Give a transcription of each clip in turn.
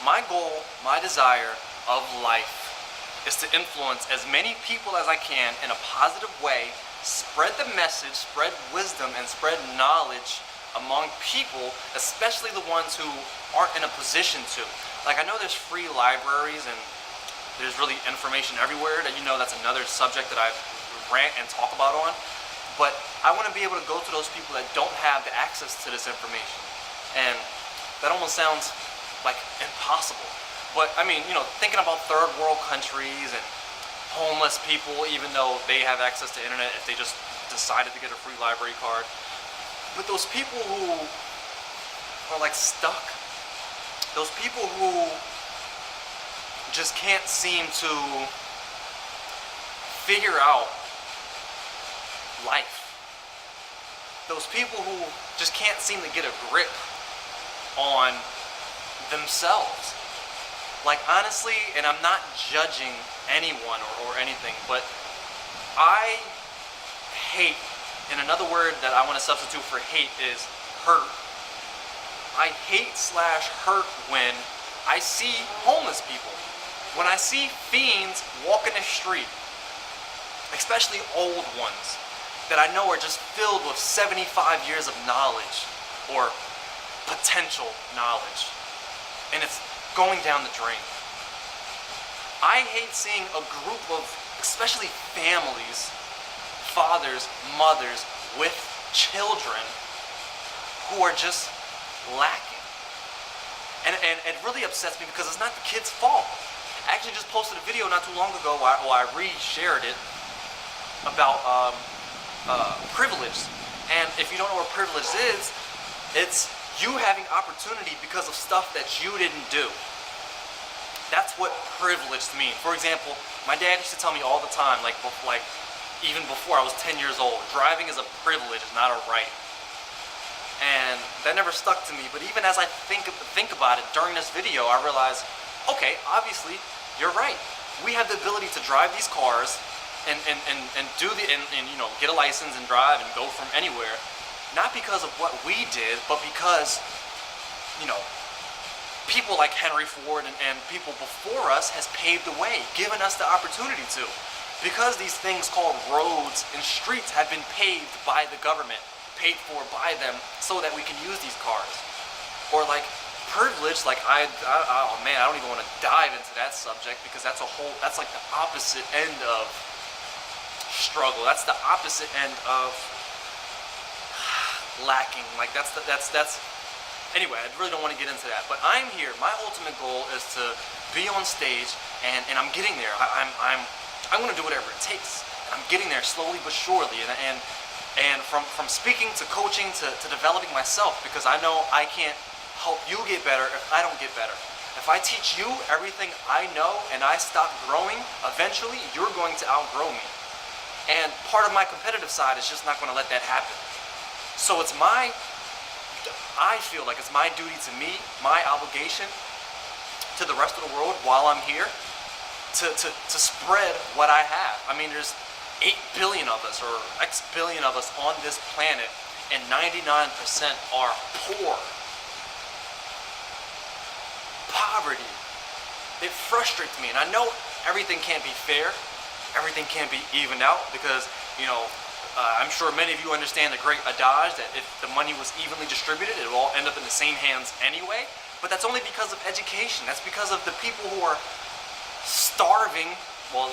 my goal, my desire of life is to influence as many people as I can in a positive way, spread the message, spread wisdom, and spread knowledge among people, especially the ones who aren't in a position to. Like, I know there's free libraries and there's really information everywhere that, that's another subject that I rant and talk about on. But I want to be able to go to those people that don't have the access to this information. And that almost sounds like impossible. But I mean, thinking about third world countries and homeless people, even though they have access to internet if they just decided to get a free library card. But those people who are like stuck, those people who just can't seem to figure out life, those people who just can't seem to get a grip on themselves. Like, honestly, and I'm not judging anyone or anything, but I hate, and another word that I want to substitute for hate is hurt. I hate/hurt when I see homeless people, when I see fiends walking the street, especially old ones that I know are just filled with 75 years of knowledge or potential knowledge, and it's going down the drain. I hate seeing a group of, especially families, fathers, mothers with children who are just lacking. And it really upsets me because it's not the kid's fault. I actually just posted a video not too long ago, I re-shared it, about privilege. And if you don't know what privilege is, it's you having opportunity because of stuff that you didn't do. That's what privilege means. For example, my dad used to tell me all the time, like even before I was 10 years old, driving is a privilege, it's not a right. And that never stuck to me, but even as I think about it during this video, I realized, okay, obviously, you're right. We have the ability to drive these cars and get a license and drive and go from anywhere, not because of what we did, but because, people like Henry Ford and people before us has paved the way, given us the opportunity to. Because these things called roads and streets have been paved by the government, paid for by them, so that we can use these cars. Or like privilege, like oh man, I don't even want to dive into that subject because that's like the opposite end of struggle. That's the opposite end of lacking. Like that's anyway, I really don't want to get into that. But I'm here. My ultimate goal is to be on stage, and I'm getting there. I'm going to do whatever it takes. And I'm getting there slowly but surely. And from speaking to coaching to developing myself, because I know I can't help you get better if I don't get better. If I teach you everything I know and I stop growing, eventually you're going to outgrow me. And part of my competitive side is just not going to let that happen. So I feel like it's my duty to me, my obligation to the rest of the world while I'm here to spread what I have. I mean, there's 8 billion of us or X billion of us on this planet, and 99% are poor. Poverty. It frustrates me, and I know everything can't be fair, everything can't be evened out, because I'm sure many of you understand the great adage that if the money was evenly distributed, it would all end up in the same hands anyway. But that's only because of education. That's because of the people who are starving. Well,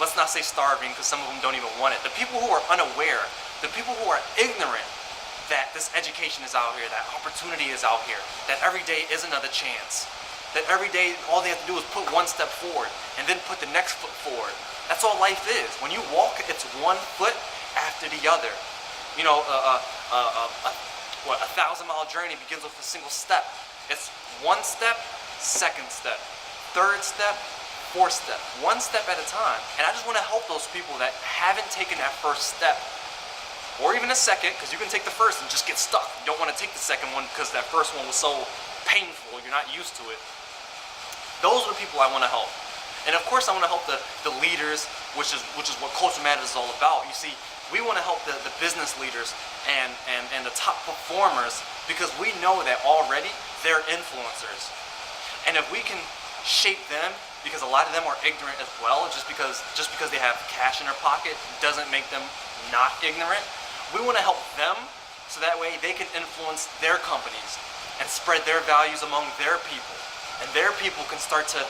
let's not say starving, because some of them don't even want it. The people who are unaware, the people who are ignorant that this education is out here, that opportunity is out here, that every day is another chance, that every day all they have to do is put one step forward and then put the next foot forward. That's all life is. When you walk, it's one foot after the other. A 1,000-mile journey begins with a single step. It's one step, second step, third step, fourth step, one step at a time. And I just want to help those people that haven't taken that first step, or even a second, because you can take the first and just get stuck. You don't want to take the second one because that first one was so painful, you're not used to it. Those are the people I want to help. And of course I want to help the leaders, which is what Culture Matters is all about. You see, we want to help the business leaders and the top performers, because we know that already they're influencers. And if we can shape them, because a lot of them are ignorant as well, just because they have cash in their pocket doesn't make them not ignorant. We want to help them so that way they can influence their companies and spread their values among their people. And their people can start to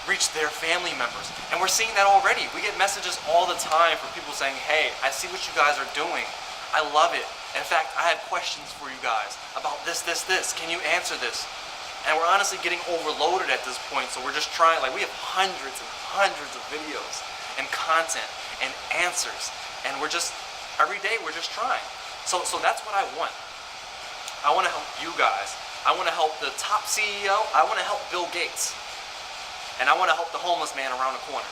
reach their family members. And we're seeing that already. We get messages all the time from people saying, hey, I see what you guys are doing. I love it. In fact, I have questions for you guys about this. Can you answer this? And we're honestly getting overloaded at this point, so we're just trying, like we have hundreds and hundreds of videos and content and answers, and we're just, every day we're just trying. So that's what I want. I want to help you guys. I want to help the top CEO. I want to help Bill Gates. And I want to help the homeless man around the corner.